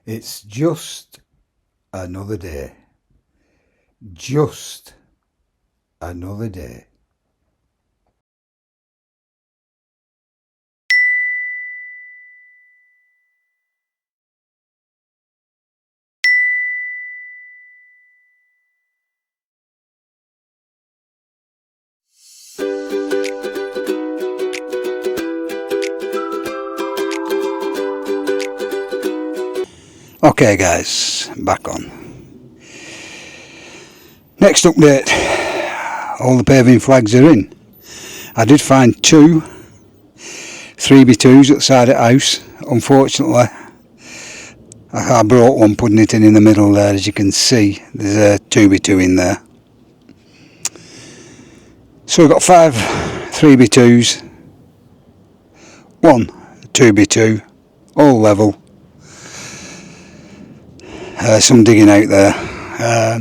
It's just another day. Just another day. Okay guys, back on. Next update, all the paving flags are in. I did find two 3x2s at the side of the house. Unfortunately, I broke one putting it in the middle there. As you can see, there's a 2x2 in there. So we've got 5 3x2s, one 2x2, all level. Some digging out there.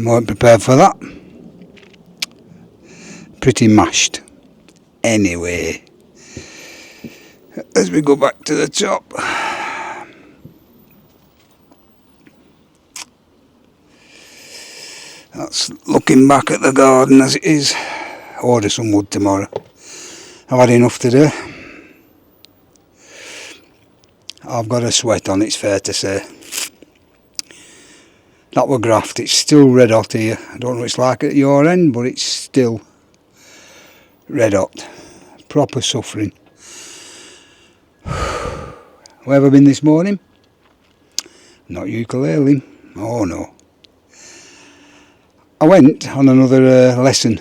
Weren't prepared for that. Pretty mashed. Anyway, as we go back to the top, that's looking back at the garden as it is. Order some wood tomorrow. I've had enough today. I've got a sweat on, it's fair to say. That were Graft, it's still red hot here. I don't know what it's like at your end, but it's still red hot. Proper suffering. Where have I been this morning? Not ukulele. Oh no. I went on another lesson,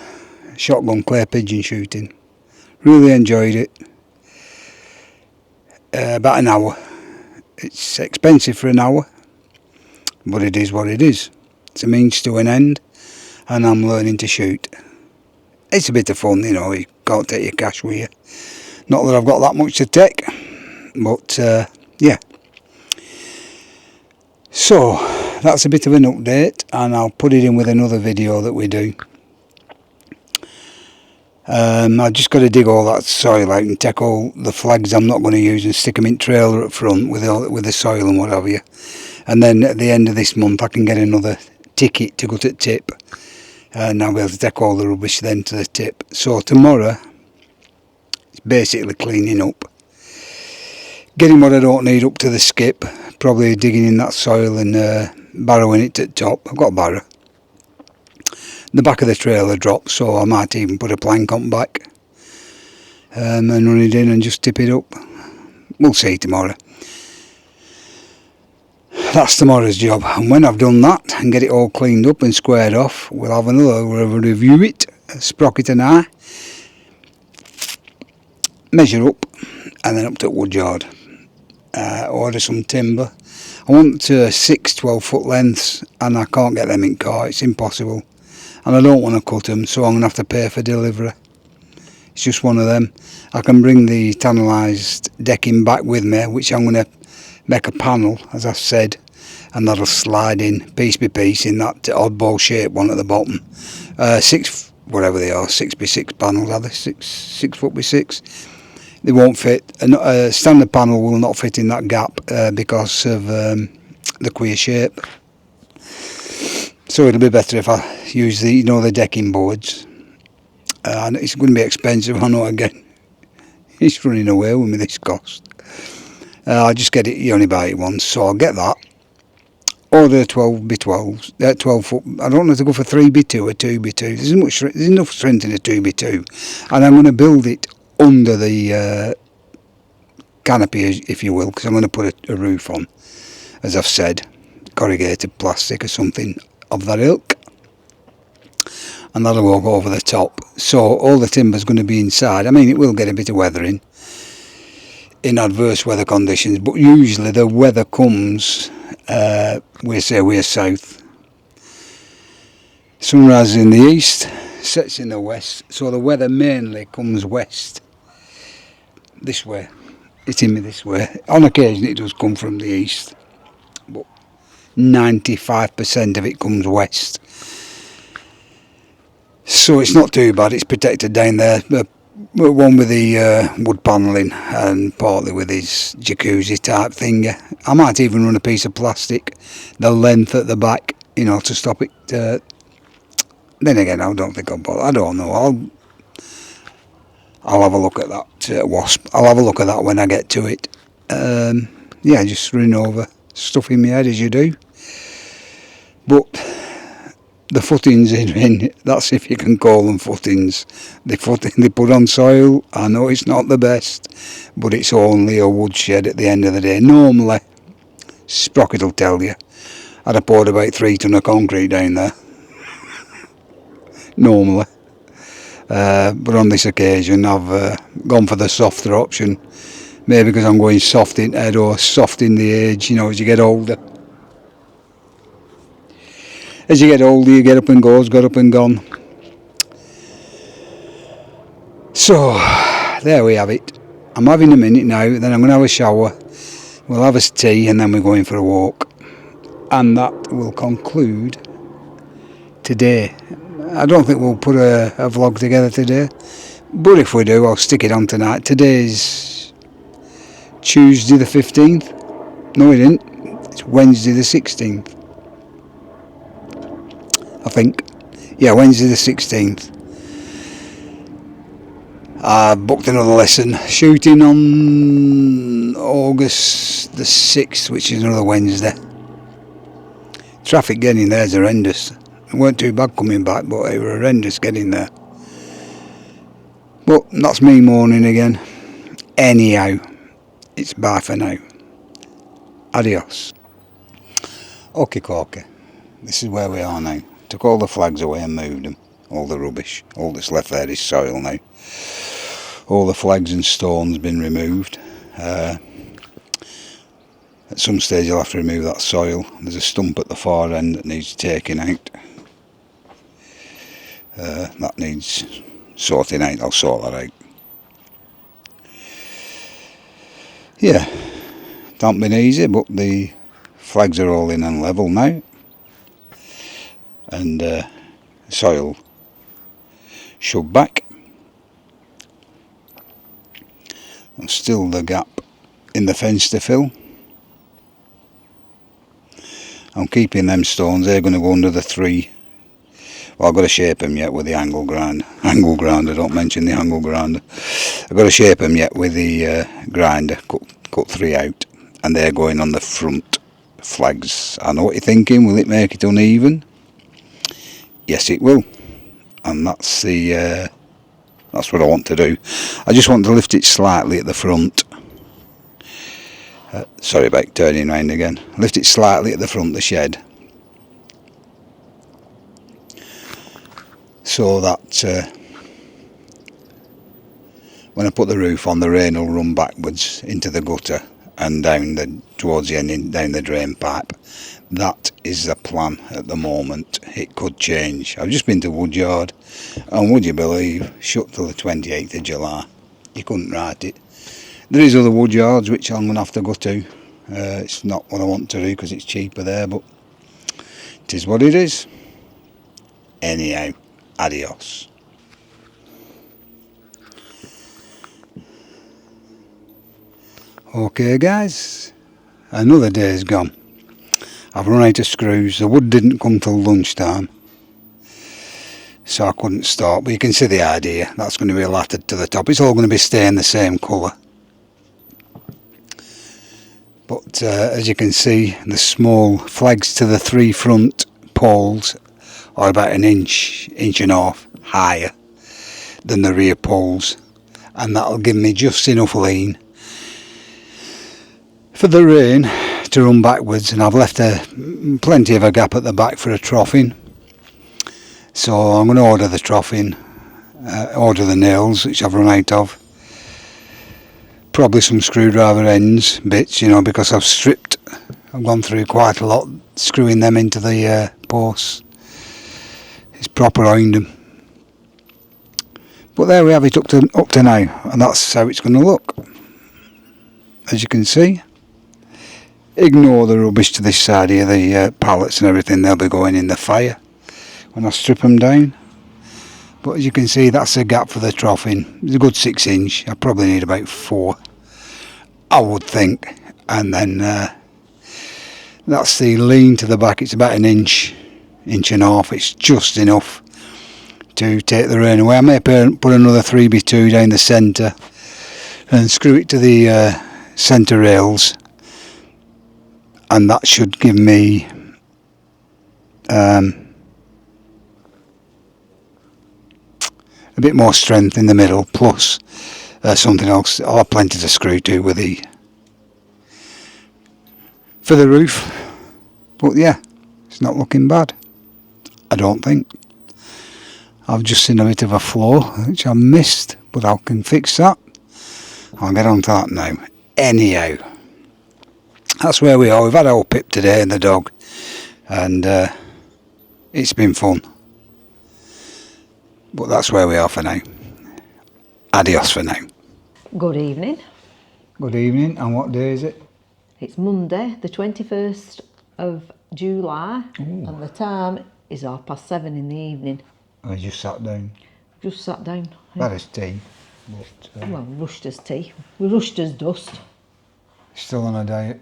shotgun clay pigeon shooting. Really enjoyed it. About an hour. It's expensive for an hour, but it is what it is. It's a means to an end, and I'm learning to shoot. It's a bit of fun, you know, you can't take your cash with you. Not that I've got that much to take, but yeah. So, that's a bit of an update, and I'll put it in with another video that we do. I've just got to dig all that soil out and take all the flags I'm not going to use and stick them in trailer up front with the soil and what have you. And then at the end of this month I can get another ticket to go to the tip, and I'll be able to take all the rubbish then to the tip. So tomorrow it's basically cleaning up, getting what I don't need up to the skip, probably digging in that soil and barrowing it to the top. I've got a barrow. The back of the trailer dropped, so I might even put a plank on back and run it in and just tip it up. We'll see tomorrow. That's tomorrow's job, and when I've done that and get it all cleaned up and squared off, we'll have another review it, Sprocket and I, measure up, and then up to Woodyard. Order some timber. I want 6 12-foot lengths, and I can't get them in car, it's impossible. And I don't want to cut them, so I'm going to have to pay for delivery. It's just one of them. I can bring the tannalised decking back with me, which I'm going to make a panel, as I said, and that'll slide in piece by piece in that oddball shape one at the bottom. 6, whatever they are, 6x6 panels, are they? 6 foot by 6. They won't fit. A standard panel will not fit in that gap because of the queer shape. So it'll be better if I use the, the decking boards. And it's going to be expensive, I know again. It's running away with me, this cost. I'll just get it, you only buy it once, so I'll get that. Order 12x12s, 12 foot. I don't know if to go for 3x2 or 2x2. There's enough strength in a 2x2. And I'm going to build it under the canopy, if you will, because I'm going to put a roof on, as I've said, corrugated plastic or something of that ilk, and that'll go over the top. So all the timber's going to be inside. I mean, it will get a bit of weathering in adverse weather conditions, but usually the weather comes, we're south. Sunrise in the east, sets in the west, so the weather mainly comes west, this way, hitting me this way. On occasion it does come from the east, but 95% of it comes west. So it's not too bad, it's protected down there one with the wood panelling and partly with his jacuzzi type thing. I might even run a piece of plastic the length at the back, you know, to stop it. Then again, I don't think I'll bother. I don't know. I'll have a look at that wasp. I'll have a look at that when I get to it. Yeah, just running over stuff in my head as you do. But the footings in, that's if you can call them footings. They put on soil. I know it's not the best, but it's only a woodshed at the end of the day. Normally, Sprocket will tell you, I'd have poured about 3 ton of concrete down there. Normally. But on this occasion I've gone for the softer option. Maybe because I'm going soft in head or soft in the age, you know, as you get older. As you get older, you get up and goes, got up and gone. So, there we have it. I'm having a minute now, then I'm going to have a shower. We'll have a tea and then we're going for a walk. And that will conclude today. I don't think we'll put a vlog together today. But if we do, I'll stick it on tonight. Today's Tuesday the 15th. No, it isn't. It's Wednesday the 16th. I think. Yeah, Wednesday the 16th. I booked another lesson shooting on August the 6th, which is another Wednesday. Traffic getting there is horrendous. It weren't too bad coming back, but it was horrendous getting there. But that's me moaning again. Anyhow, it's bye for now. Adios. Okay. This is where we are now. Took all the flags away and moved them. All the rubbish. All that's left there is soil now. All the flags and stones been removed. At some stage I'll have to remove that soil. There's a stump at the far end that needs taking out. That needs sorting out. I'll sort that out. Yeah, it hasn't been easy, but the flags are all in and level now. And soil shoved back. And still the gap in the fence to fill. I'm keeping them stones. They're going to go under the 3. Well, I've got to shape them yet with the angle grinder. Angle grinder, don't mention the angle grinder. I've got to shape them yet with the grinder. Cut 3 out. And they're going on the front flags. I know what you're thinking. Will it make it uneven? Yes, it will. And that's what I want to do. I just want to lift it slightly at the front. Sorry about turning round again. Lift it slightly at the front of the shed. So that when I put the roof on, the rain will run backwards into the gutter and down towards the end, down the drain pipe. That is the plan at the moment. It could change. I've just been to Woodyard, and would you believe, shut till the 28th of July. You couldn't write it. There is other Woodyards which I'm going to have to go to. It's not what I want to do because it's cheaper there, but it is what it is. Anyhow, adios. Okay guys, another day's gone. I've run out of screws. The wood didn't come till lunchtime, so I couldn't start, but you can see the idea. That's going to be lattered to the top. It's all going to be staying the same colour. But as you can see, the small flags to the 3 front poles are about an inch and a half higher than the rear poles, and that'll give me just enough lean for the rain to run backwards, and I've left plenty of a gap at the back for a troughing. So I'm going to order the troughing, order the nails which I've run out of, probably some screwdriver ends bits, you know, because I've gone through quite a lot screwing them into the posts. It's proper oined them. But there we have it up to now, and that's how it's going to look. As you can see, ignore the rubbish to this side here, the pallets and everything. They'll be going in the fire when I strip them down. But as you can see, that's the gap for the troughing. It's a good 6 inch. I probably need about 4, I would think. And then that's the lean to the back. It's about an inch, inch and a half. It's just enough to take the rain away. I may put another 3x2 down the centre and screw it to the centre rails, and that should give me a bit more strength in the middle, plus something else. I'll have plenty to screw to with for the roof. But yeah, it's not looking bad, I don't think. I've just seen a bit of a flaw which I missed, but I can fix that. I'll get on to that now. Anyhow, that's where we are. We've had our Pip today and the dog, and it's been fun. But that's where we are for now. Adios for now. Good evening. Good evening, and what day is it? It's Monday, the 21st of July, Ooh. and the time is 7:30 in the evening. I just sat down. Just sat down. That is tea, but Well, rushed as tea. We rushed as dust. still on a diet.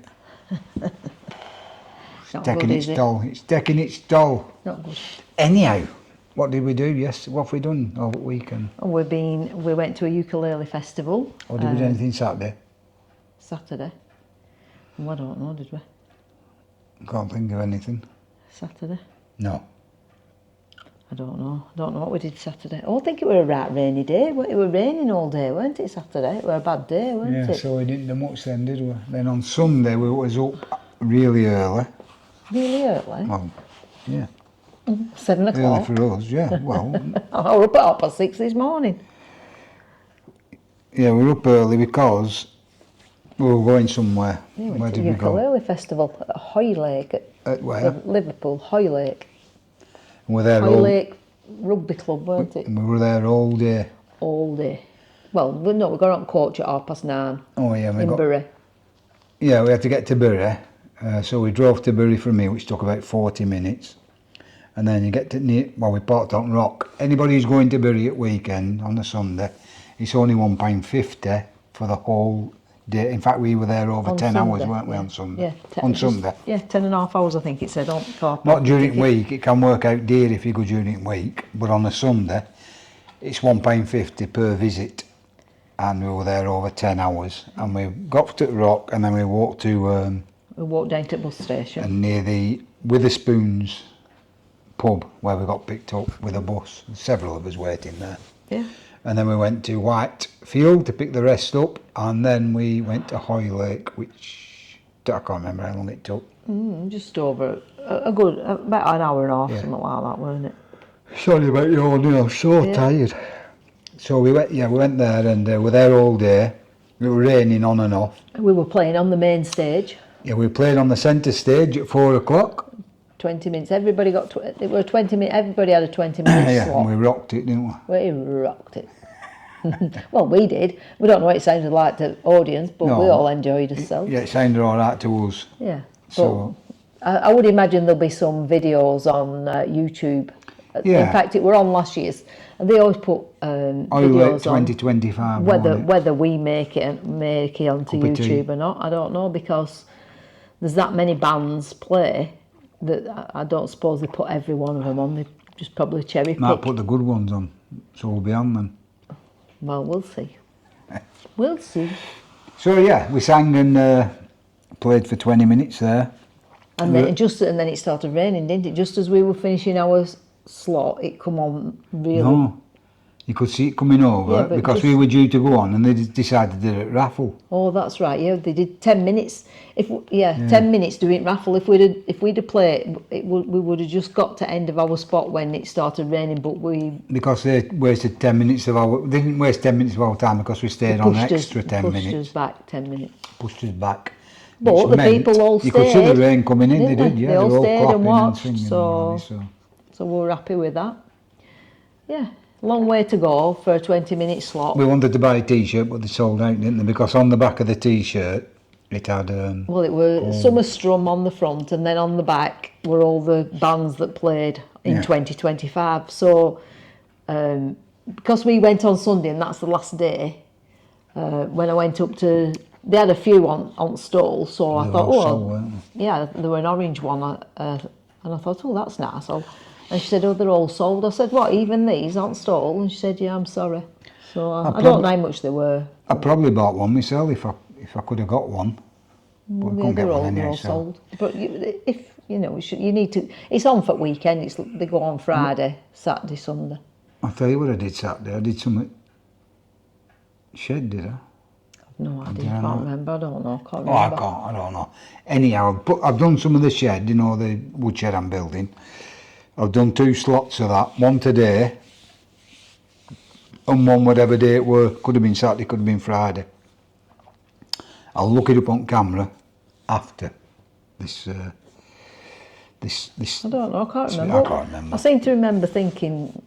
Not Taking good, its is it? toll. It's taking its toll. Not good. Anyhow, what did we do? Yes, what have we done over the weekend? And we went to a ukulele festival. Or did we do anything Saturday? Saturday. Well, I don't know, did we? Can't think of anything. Saturday? No. I don't know. I don't know what we did Saturday. Oh, I think it were a right rainy day. It were raining all day, weren't it, Saturday? It were a bad day, weren't Yeah, it? so we didn't do much then, did we? Then on Sunday we was up really early. Really early? Well, yeah. 7 Early o'clock. for us, yeah. Well, I was up at 6:30 this morning. yeah, we were up early because we were going somewhere. Yeah, we Where went to did the we go? ukulele festival at Hoylake At where? Liverpool, Hoylake. We were there Hoylake Rugby Club, weren't it? we were there all day. All day. Well, no, we got on coach at 9:30 Oh yeah, we in got. Bury. Yeah, we had to get to Bury, so we drove to Bury from me, which took about 40 minutes. And then you get to we parked on Rock. Anybody who's going to Bury at weekend on a Sunday, it's only £1.50 for the whole day. In fact, we were there over On 10 Sunday, hours, weren't we, yeah. on Sunday? Yeah, On Sunday. Yeah, 10.5 hours, I think it said on car. Not during the week, it can work out dear if you go during the week, but on a Sunday, it's £1.50 per visit. And we were there over 10 hours. And we got to Rock, and then we walked to... We walked down to the bus station. and near the Witherspoons pub where we got picked up with a bus. Several of us waiting there. Yeah. And then we went to Whitefield to pick the rest up, and then we went to Hoylake, which I can't remember how long it took. Just over about an hour and a half, Yeah. something like that, weren't it? Sorry about yawning, I'm so Yeah. tired. So we went there and we're there all day. It was raining on and off. We were playing on the main stage. Yeah, we played on the centre stage at 4 o'clock. 20 minutes. Everybody got. It were 20 minutes. Everybody had a 20-minute Yeah, slot. and we rocked it, didn't we? We rocked it. Well, we did. We don't know what it sounded like to audience, but No. we all enjoyed ourselves. Yeah, it sounded all right to us. Yeah. So- But I would imagine there'll be some videos on YouTube. Yeah. In fact, it were on last year's, and they always put Hoylake videos on 2025. wasn't it? whether we make it onto Cup of tea. YouTube or not. I don't know, because there's that many bands play that I don't suppose they put every one of them on. They just probably cherry Might pick. put the good ones on, so we'll be on them. Well, we'll see. We'll see. So yeah, we sang and played for 20 minutes there. And then it started raining, didn't it? Just as we were finishing our slot, it come on really. No, you could see it coming over Yeah, but because just- we were due to go on, and they decided to do it raffle. Oh, that's right. Yeah, they did 10 minutes. 10 minutes doing raffle. If we'd have played, we would have just got to end of our spot when it started raining. But Because they wasted 10 minutes of our. They didn't waste 10 minutes of our time because we stayed on an extra 10 pushed minutes. us back 10 minutes. Pushed us back. But Which the meant people all you could see the stayed, rain coming in. They didn't did, they? yeah. They all were stayed and clapping watched, singing so- and all, So we're happy with that. Yeah, long way to go for a 20-minute slot. We wanted to buy a T-shirt, but they sold out, didn't they? Because on the back of the T-shirt, it had. Well, it were Summer Strum on the front, and then on the back were all the bands that played in Yeah. 2025. So because we went on Sunday and that's the last day, when I went up to, they had a few on stall, so I thought, yeah, there were an orange one, and I thought, oh, that's nice. And she said, oh, they're all sold. I said, what, even these on stall? And she said, yeah, I'm sorry. So I don't know how much they were. I probably bought one myself if I could have got one. But I couldn't get one anyway, they're all so. sold. But if you know, you need to. It's on for weekend. They go on Friday, Saturday, Sunday. I'll tell you what I did Saturday. I did some shed, did I? No idea. I can't remember. I don't know. Can't remember. I don't know. Anyhow, I've done some of the shed. You know, the wood shed I'm building. I've done 2 slots of that. One today, and one whatever day it were. Could have been Saturday. Could have been Friday. I'll look it up on camera after this. This. I don't know. I can't remember. I seem to remember thinking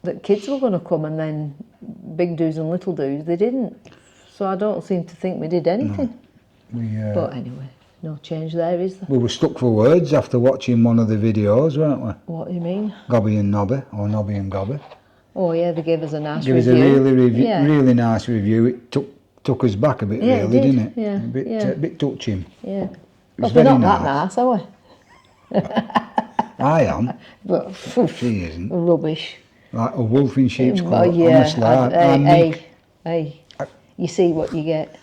that kids were going to come, and then big dudes and little dudes, they didn't. So I don't seem to think we did anything. No. But anyway, no change there, is there? We were stuck for words after watching one of the videos, weren't we? What do you mean? Gobby and Nobby, or Nobby and Gobby. Oh yeah, they gave us a nice review. Give us a really nice review. It took us back a bit, really, didn't it? Yeah. A bit touching. Yeah. But we're not that nice, are we? I am. But she isn't. Rubbish. Like a wolf in sheep's clothing. Honestly. Hey. You see what you get.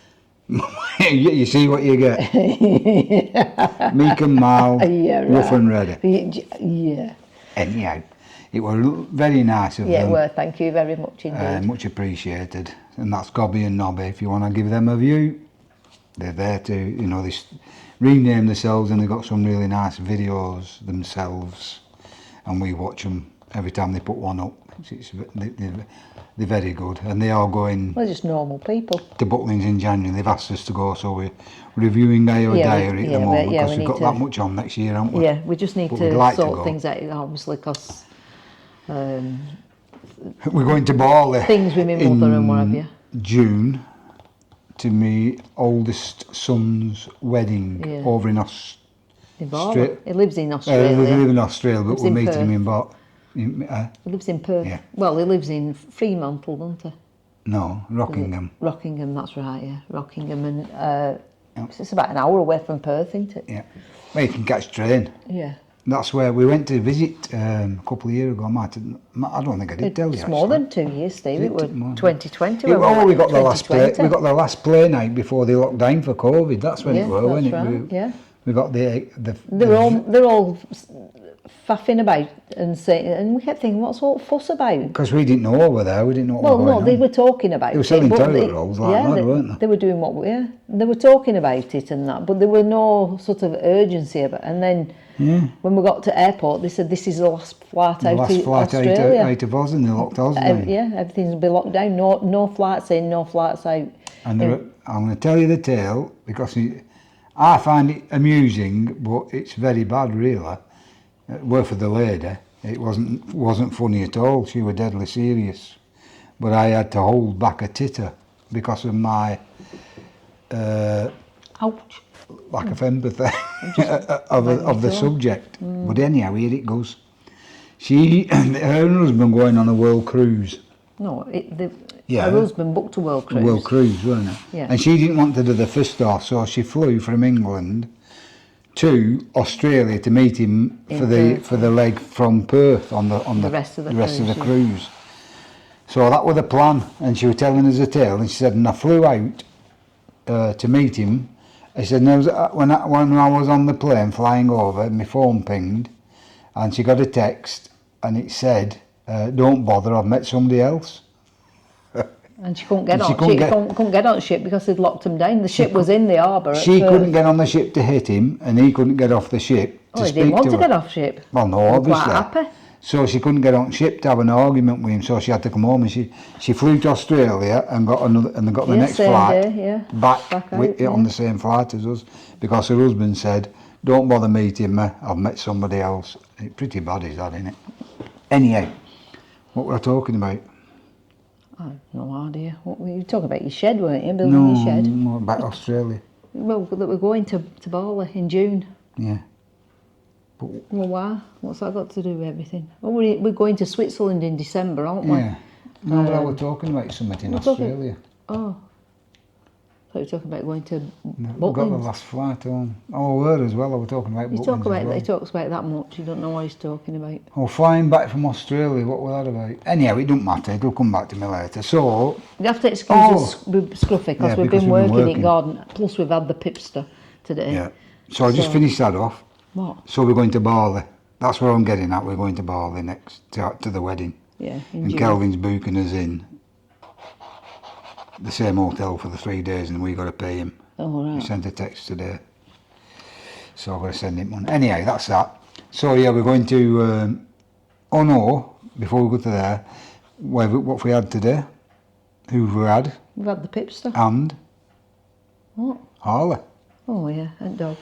You see what you get. Meek and mild, rough and ready. Yeah. Anyhow, it was very nice of them. Yeah, well, thank you very much indeed. Much appreciated. And that's Gobby and Nobby. If you want to give them a view, they're there to, you know, they rename themselves, and they've got some really nice videos themselves. And we watch them every time they put one up. They're very good, and they are going. We're just normal people. To Butlins in January. They've asked us to go, so we're reviewing our diary at the moment, because we've got that much on next year, haven't we? Yeah, we just need to sort things out, obviously, because we're going to Bali. Things with my mother and what have you. June, to my oldest son's wedding over in Australia. He lives in Australia. He lives in Australia, but we're meeting him in Bali. He lives in Perth. Yeah. Well, he lives in Fremantle, doesn't he? No, Rockingham. Rockingham, that's right, yeah. Rockingham, and it's about an hour away from Perth, isn't it? Yeah. Well, you can catch train. Yeah. That's where we went to visit a couple of years ago. I don't think I did tell you. It's more than 2 years, Steve. It was 2020. We got the last play night before they locked down for COVID. That's when it was, wasn't it? Yeah. We got the. They're all faffing about and saying, and we kept thinking, what's all fuss about? Because we didn't know over there. We didn't know what was going on. They were talking about it. They were selling toilet rolls like that, weren't they? They were doing they were talking about it and that, but there were no sort of urgency about it. And then when we got to airport, they said this is the last flight out of Australia. Out of Oz, and they locked Oz down. Yeah, everything's been locked down. No flights in, no flights out. And I'm going to tell you the tale, because I find it amusing, but it's very bad, really. Well, for the lady, it wasn't funny at all. She was deadly serious, but I had to hold back a titter because of my ouch, lack of empathy of the subject. But anyhow, here it goes. Her husband going on a world cruise. No, her husband booked a world cruise. A world cruise, wasn't it? Yeah. And she didn't want to do the first off, so she flew from England to Australia to meet him for the leg from Perth on the rest of the cruise. So that was the plan, and she was telling us a tale, and she said, and I flew out to meet him. I said, when I was on the plane flying over, my phone pinged, and she got a text, and it said, don't bother, I've met somebody else. And she couldn't get on. Couldn't get on the ship because they'd locked him down. The ship was in the harbour. She couldn't get on the ship to hit him, and he couldn't get off the ship to speak to her. He didn't want to get off ship. Well, no, obviously. Quite happy. So she couldn't get on ship to have an argument with him. So she had to come home, and she flew to Australia and got the next flight back on the same flight as us, because her husband said, "Don't bother meeting me. I've met somebody else." It's pretty bad, is that, isn't it? Anyhow, what were I talking about? I have no idea. What were you talking about? Your shed, weren't you? Building your shed? No, about Australia. Well, that we're going to Bali in June. Yeah. But, Well, why? What's that got to do with everything? Well, we're going to Switzerland in December, aren't we? yeah. No, but I was talking about something in Australia. Oh. I thought you were talking about going to No, we got the Butlins. last flight home. Oh, we were as well. I was talking about He Butlins talks about that much. You don't know what he's talking about. Oh, flying back from Australia, what was that about? Anyhow, it don't matter. It'll come back to me later. So... You have to excuse us, Scruffy, because we've been working in garden. Plus, we've had the pipster today. Yeah. So I just finished that off. What? So we're going to Bali. That's where I'm getting at. We're going to Bali next to the wedding. Yeah, in And June. Kelvin's booking us in the same hotel for the 3 days, and we got to pay him. Oh, right. He sent a text today. So I've got to send him money. Anyhow, that's that. So yeah, we're going to... oh no, before we go to there, what have we had today? Who have we had? We've had the pipster. And? What? Harley. Oh, yeah, and dog.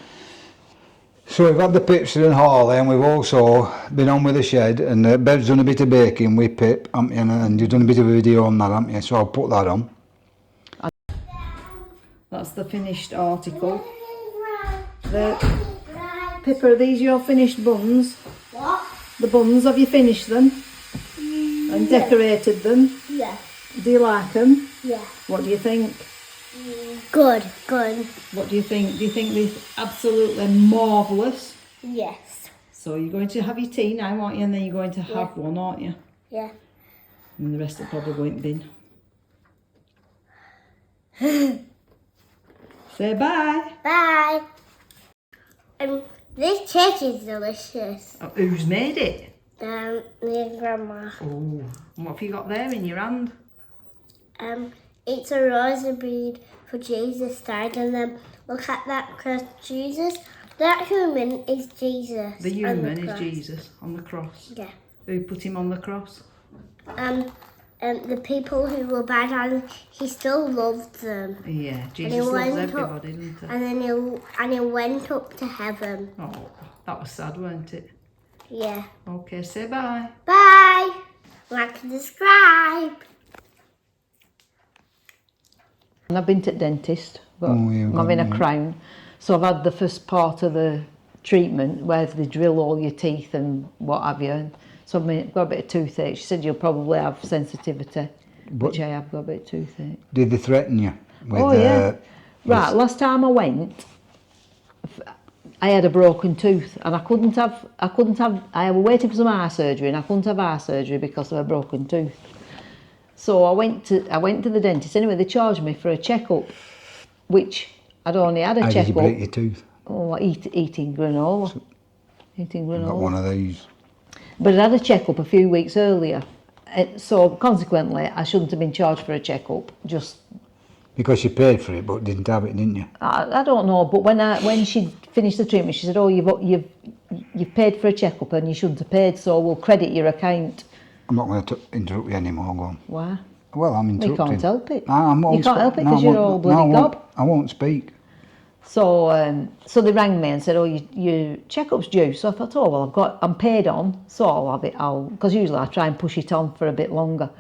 So we've had the Pipster and Harley, and we've also been on with the shed, and Bev's done a bit of baking with Pip, haven't you? And you've done a bit of a video on that, haven't you? So I'll put that on. That's the finished article. Pippa, are these your finished buns? What? The buns, have you finished them? And decorated them? Yeah. Do you like them? Yeah. What do you think? Good, good. What do you think? Do you think they're absolutely marvellous? Yes. So you're going to have your tea now, aren't you? And then you're going to have one, aren't you? Yeah. And the rest will probably go in the bin. Say bye. Bye. This cake is delicious. Oh, who's made it? Me and Grandma. Oh, and what have you got there in your hand? It's a rosary bead for Jesus died, and then look at that cross, Jesus. That human is Jesus. The on human is cross. Jesus on the cross. Yeah. Who put him on the cross? The people who were bad, and he still loved them. Yeah, And Jesus he loves went everybody, doesn't he? And then he went up to heaven. Oh, that was sad, weren't it? Yeah. Okay, say bye. Bye. Like and subscribe. And I've been to the dentist, but Oh, yeah, I'm having a crown. So I've had the first part of the treatment where they drill all your teeth and what have you. And so I've got a bit of toothache. She said you'll probably have sensitivity, which I have got a bit of toothache. Did they threaten you? With, Oh, yeah. Right, last time I went, I had a broken tooth and I was waiting for some eye surgery and I couldn't have eye surgery because of a broken tooth. So I went to the dentist. Anyway, they charged me for a checkup, which I'd only had a How checkup. did you break your tooth? Oh, eating granola. Eating I've got granola. one of these. But I'd had a checkup a few weeks earlier. So consequently, I shouldn't have been charged for a checkup. Just Because you paid for it, but didn't have it, didn't you? I don't know. But when she finished the treatment, she said, "Oh, you've paid for a checkup and you shouldn't have paid. So we'll credit your account." I'm not going to interrupt you anymore. Go on. Why? Well, I'm interrupting. You can't help it. No, You can't help it because you're all bloody gob. I won't speak. So so they rang me and said, "Oh, your checkup's due." So I thought, "Oh well, I'm paid on, so I'll have it. Because usually I try and push it on for a bit longer."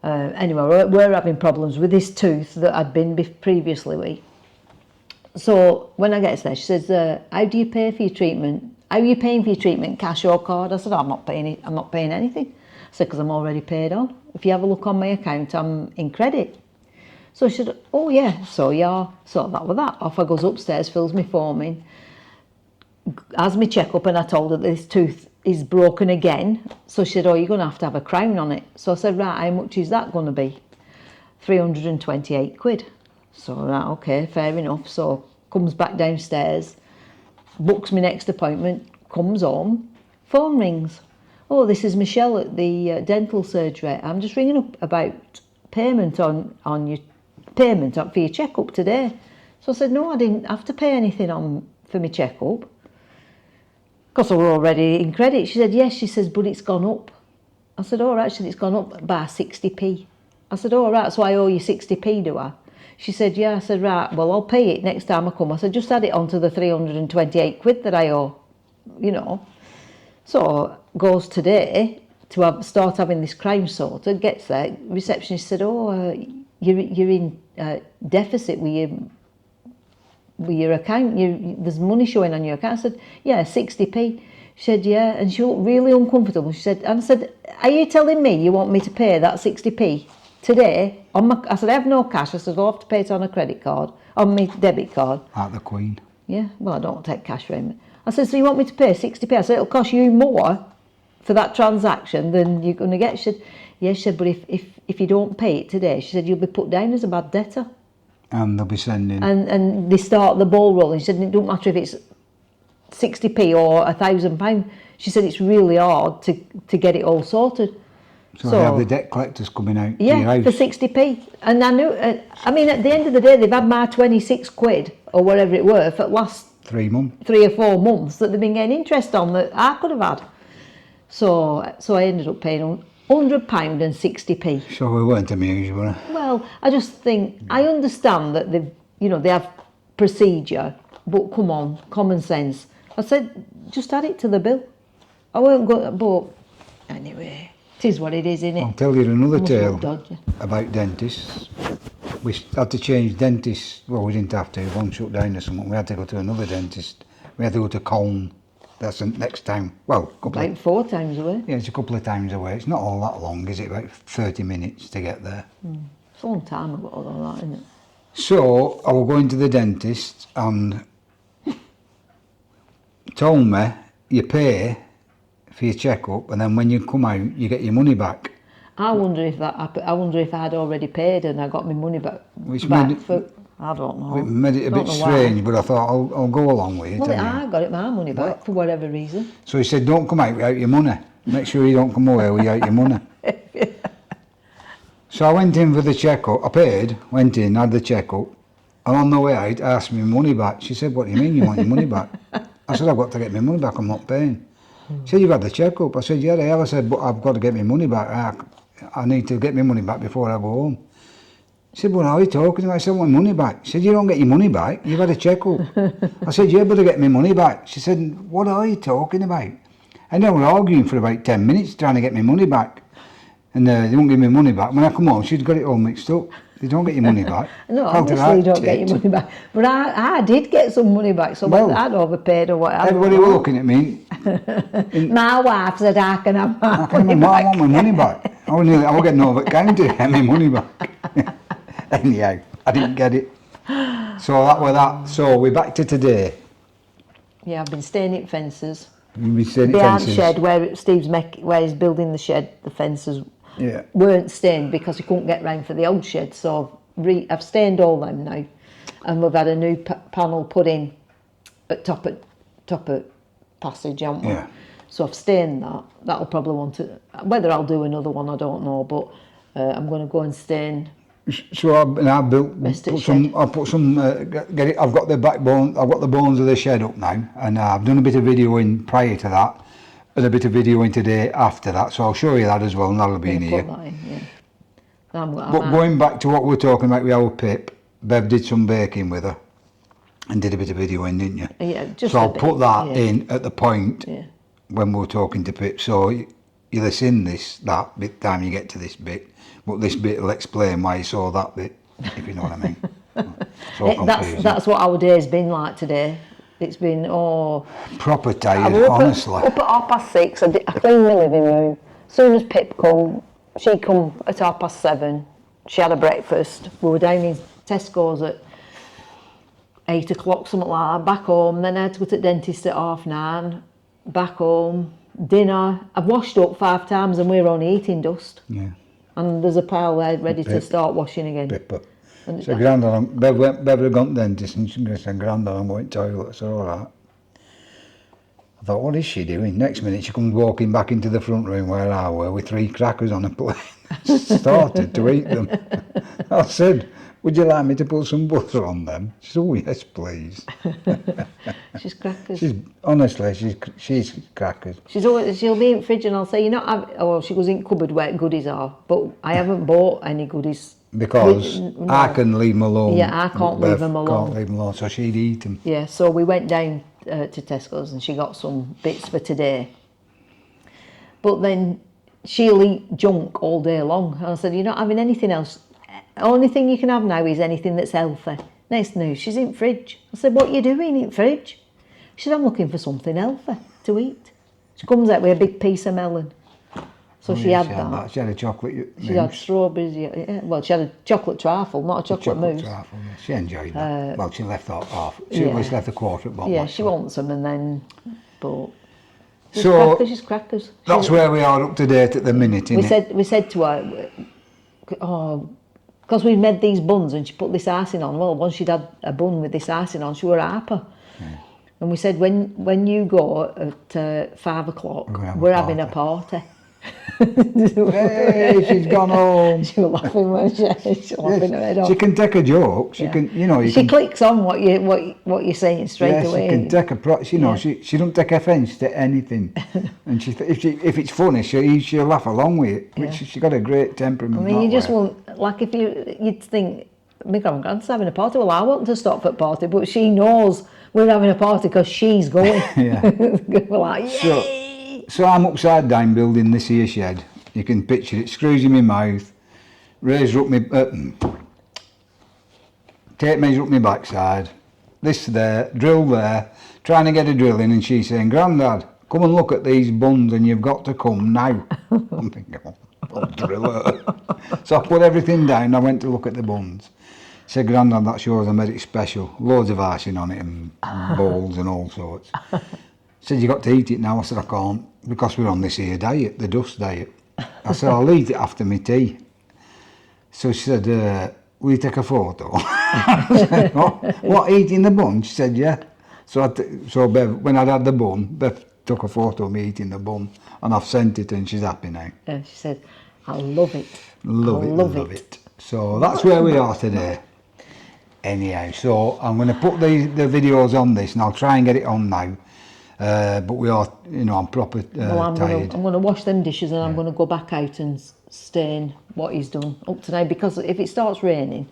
Anyway, we're having problems with this tooth that I'd been previously with. So when I get there, she says, "How do you pay for your treatment? How are you paying for your treatment, cash or card?" I said, "I'm not paying it. I'm not paying anything." I said, "Because I'm already paid on. If you have a look on my account, I'm in credit." So she said, "Oh yeah, so yeah." So that was that. Off I goes upstairs, fills me form in, has me check up, and I told her this tooth is broken again. So she said, "Oh, you're going to have a crown on it." So I said, "Right, how much is that going to be?" 328 quid. So right, okay, fair enough. So comes back downstairs, books my next appointment, comes home, phone rings. "Oh, this is Michelle at the dental surgery. I'm just ringing up about payment on your payment for your checkup today." So I said, "No, I didn't have to pay anything for my checkup because I were already in credit." She said, "Yes." She says, "But it's gone up." I said, "Oh, right." She said, "It's gone up by 60p. I said, "Oh, right, so I owe you 60p, do I?" She said, "Yeah." I said, "Right, well, I'll pay it next time I come." I said, "Just add it onto the 328 quid that I owe, you know." So goes today to start having this crime sorted, gets there, receptionist said, "Oh, you're in deficit with your with your account, there's money showing on your account. I said, yeah, 60p. She said, yeah, and she looked really uncomfortable. She said, and I said, are you telling me you want me to pay that 60p today? I said, I have no cash. I said, I'll have to pay it on a credit card, on my debit card. Like the Queen. Yeah, well, I don't take cash for him. I said, so you want me to pay 60p? I said, it'll cost you more for that transaction than you're going to get. She said, yes, she said, but if you don't pay it today, she said, you'll be put down as a bad debtor. And they'll be sending... And they start the ball rolling. She said, it don't matter if it's 60p or £1,000. She said, it's really hard to get it all sorted. So they have the debt collectors coming out to your house. For 60p. And I knew, I mean, at the end of the day, they've had my 26 quid or whatever it were for the last 3 months. 3 or 4 months that they've been getting interest on that I could have had. So I ended up paying £100 and 60p. So we weren't amused, were we? Well, I just think, I understand that they have procedure, but come on, common sense. I said, just add it to the bill. I won't go, but anyway, it is what it is, isn't it? I'll tell you another tale Dodgy. about dentists. We had to change dentists. Well, we didn't have to. One shut down or something. We had to go to another dentist. We had to go to Colne. That's the next town. Well, About 4 times away. Yeah, it's a couple of times away. It's not all that long, is it? About 30 minutes to get there. It's a long time ago, all that, isn't it? So I was going to the dentist and told me you pay for your checkup and then when you come out you get your money back. I wonder if I had already paid and I got my money back. I don't know. It made it a bit strange, but I thought I'll go along with it. Well, I got my money back for whatever reason. So he said, don't come out without your money. Make sure you don't come away without your money. So I went in for the checkup. I paid, went in, had the checkup, and on the way out, I asked me money back. She said, what do you mean you want your money back? I said, I've got to get my money back, I'm not paying. She said, you've had the checkup. I said, yeah, I have. I said, but I've got to get my money back. I need to get my money back before I go home. She said, well, how are you talking about? I said, I want money back. She said, you don't get your money back, you've had a checkup. I said, yeah, but I get my money back. She said, what are you talking about? And they were arguing for about 10 minutes trying to get my money back. And they won't give me money back. When I come home, she'd got it all mixed up. They don't get your money back. No, obviously you don't get your money back. But I did get some money back, so well, I'd overpaid or whatever. Everybody were looking at me. My wife said, I can have my money back. I want my money back. I was getting over the counter to get my money back. Anyhow, I didn't get it. So that was that. So we're back to today. Yeah, I've been staying at fences. You've been staying at fences? The shed where he's building the shed, the fences weren't stained because he couldn't get round for the old shed. So I've stained all them now. And we've had a new panel put in at top of passage, haven't we? Yeah. So I've stained that. That'll probably want to... Whether I'll do another one, I don't know, but I'm going to go and stain... So I built. I've got the backbone. I've got the bones of the shed up now, and I've done a bit of videoing prior to that, and a bit of videoing today after that. So I'll show you that as well, and that'll be in here. But going back to what we were talking about with our Pip, Bev did some baking with her, and did a bit of videoing, didn't you? Yeah, just. So I'll put that in at the point when we were talking to Pip. So you'll have seen that bit time you get to this bit. But this bit will explain why you saw that bit, if you know what I mean. So that's what our day's been like today. It's been proper tired, honestly. Up at 6:30, I cleaned my living room. As soon as Pip come, she come at 7:30. She had a breakfast. We were down in Tesco's at 8 o'clock, something like that. Back home. Then I had to go to the dentist at 9:30. Back home, dinner. I've washed up 5 times and we're only eating dust. Yeah. And there's a pile there ready to start washing again. Pippa. So Grandad, Bev had gone to the dentist and she said, Grandad, I'm going to the toilet. So all right. I thought, what is she doing? Next minute she comes walking back into the front room where I were with 3 crackers on a plate. Started to eat them. I said, would you like me to put some butter on them? She said, oh yes, please. She's crackers. She's crackers. She'll be in the fridge and I'll say, she goes in cupboard where goodies are, but I haven't bought any goodies. Because I can leave them alone. Yeah, I can't leave them alone. Can't leave them alone, so she'd eat them. Yeah, so we went down to Tesco's and she got some bits for today. But then she'll eat junk all day long. And I said, you're not having anything else. Only thing you can have now is anything that's healthy. Next news, she's in fridge. I said, what are you doing in fridge? She said, I'm looking for something healthy to eat. She comes out with a big piece of melon. So she had that. She had a chocolate mousse. She had strawberries, yeah. Well, she had a chocolate trifle, not a chocolate mousse. Trifle, yeah. She enjoyed that. Well, she left that off. She at least left a quarter at bottom. Yeah, she wants them, and then, but... So, crackers. That's where we are up to date at the minute, We said to her, because we made these buns and she put this icing on. Well, once she'd had a bun with this icing on, she were hyper. Yeah. And we said, when you go at 5 o'clock, we're having a party. Hey, she's gone home. She was laughing, wasn't she? She was laughing her head off. She can take a joke. She can, She clicks on what you're saying straight away. She can take she don't take offence to anything. And if it's funny, she'll laugh along with it. Which she got a great temperament. I mean, you just won't, like if you'd think, my grand's having a party. Well, I want to stop at party, but she knows we're having a party because she's going. We're like, yay! So I'm upside down building this here shed. You can picture it, screws in my mouth, razor up my, tape measure up my backside, this there, drill there, trying to get a drill in, and she's saying, Grandad, come and look at these buns and you've got to come now. I'm thinking, oh, driller. So I put everything down, I went to look at the buns. Said, Grandad, that's yours, I made it special. Loads of icing on it and balls and all sorts. Said, you got to eat it now. I said, I can't, because we're on this here diet, the dust diet. I said, I'll eat it after my tea. So she said, will you take a photo? I said, what, eating the bun? She said, yeah. So Bev, when I'd had the bun, Bev took a photo of me eating the bun, and I've sent it, and she's happy now. Yeah, she said, I love it. Love it. So that's where we are today. Anyhow, so I'm going to put the videos on this, and I'll try and get it on now. But we are, I'm proper tired. I'm going to wash them dishes, and I'm going to go back out and stain what he's done up to now, because if it starts raining...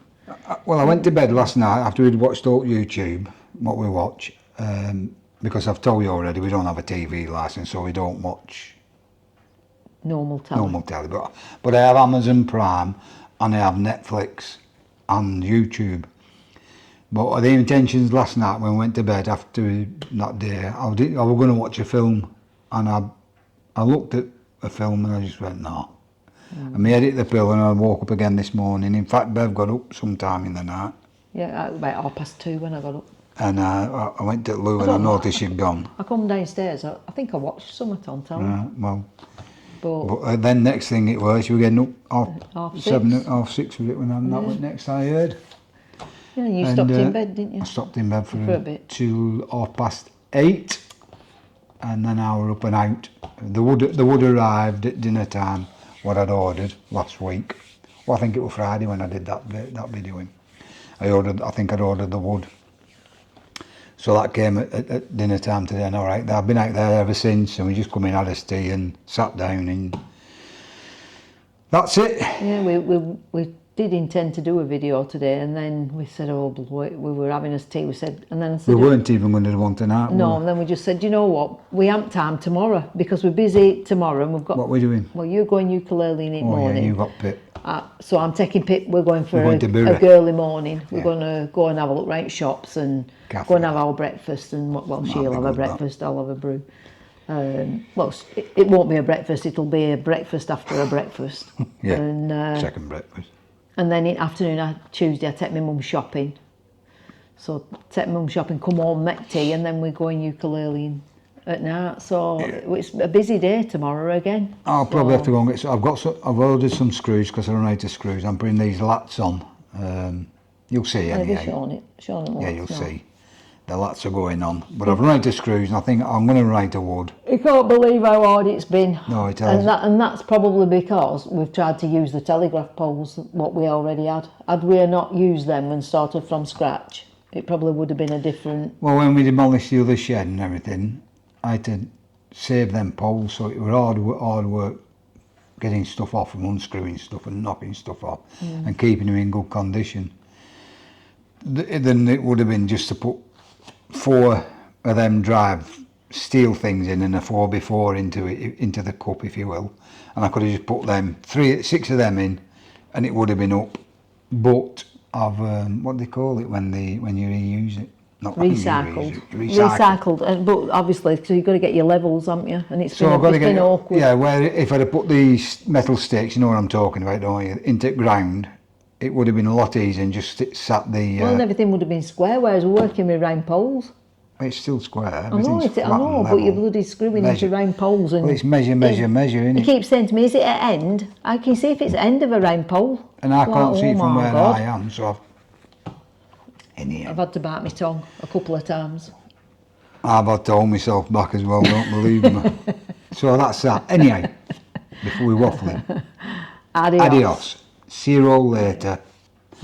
Well, I went to bed last night after we'd watched all YouTube, what we watch, because I've told you already, we don't have a TV licence, so we don't watch... Normal telly. But I have Amazon Prime, and I have Netflix and YouTube. But the intentions last night when we went to bed after that day, I was going to watch a film, and I looked at a film and I just went, no. I made it the pill, and I woke up again this morning. In fact, Bev got up sometime in the night. Yeah, about 2:30 when I got up. And I went to Lou and I noticed she'd gone. I come downstairs, I think I watched something on telly. Well, but then next thing it was, you were getting up half 6 was it when that went next I heard. Yeah, you stopped in bed, didn't you? I stopped in bed for a bit. Till 8:30, and then I were up and out. The wood arrived at dinner time, what I'd ordered last week. Well, I think it was Friday when I did that video. I think I'd ordered the wood. So that came at dinner time today, and all right, I've been out there ever since, and we just come in, had a tea and sat down, and that's it. Yeah, we did intend to do a video today, and then we said, we were having us tea, we said, and then I said, we weren't even going to do one tonight. No, and then we just said, you know what, we haven't time tomorrow, because we're busy tomorrow, and we've got... What are we doing? Well, you're going ukulele in the morning. Yeah, you got Pip. So I'm taking Pip, we're going for a girly morning. We're going to go and have a look round shops and go and have our breakfast, and she'll have a breakfast, I'll have a brew. It won't be a breakfast, it'll be a breakfast after a breakfast. Yeah, and, second breakfast. And then in the afternoon, Tuesday, I take my mum shopping. So take my mum shopping, come home, make tea, and then we're going ukulele at night. So it's a busy day tomorrow again. I'll probably have to go and get I've ordered some screws because I run out of screws. I'm putting these lats on. You'll see anyhow. Yeah, you'll see. The lats are going on. But I've run out of screws, and I think I'm going to run out of wood. You can't believe how hard it's been. No, it has. And that's probably because we've tried to use the telegraph poles, what we already had. Had we not used them and started from scratch, it probably would have been a different... Well, when we demolished the other shed and everything, I had to save them poles, so it was hard work getting stuff off and unscrewing stuff and knocking stuff off and keeping them in good condition. Then it would have been just to put 4 of them drive steel things in and a 4x4 into the cup, if you will, and I could have just put 6 of them in, and it would have been up. But of what do they call it when you reuse it? Not when you Recycled. reuse it, Recycled, but obviously, so you've got to get your levels, haven't you? And it's So I've got to get been awkward. Yeah, where if I'd have put these metal sticks, you know what I'm talking about, don't you, into the ground, it would have been a lot easier and just sat the. Well, and everything would have been square, whereas we're working with round poles. It's still square. I know, Everything's flat and but level. you're bloody screwing into round poles. And well, it's measure, isn't he it? keeps saying to me, is it at end? I can see if it's end of a round pole. And I can't see it from my where God. I am, so I've had to bite my tongue a couple of times. I've had to hold myself back as well, don't believe me. So that's that. Anyway, before we waffling. Adios. See you all later.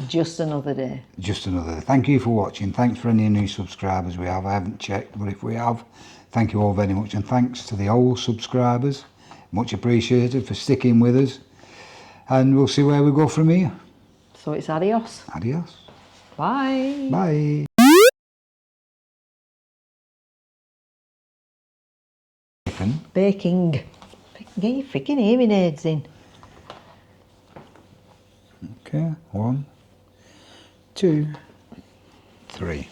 Just another day. Just another day. Thank you for watching. Thanks for any new subscribers we have. I haven't checked, but if we have, thank you all very much. And thanks to the old subscribers. Much appreciated for sticking with us. And we'll see where we go from here. So it's adios. Adios. Bye. Bye. Baking. Get your freaking hearing aids in. Okay, 1, 2, 3.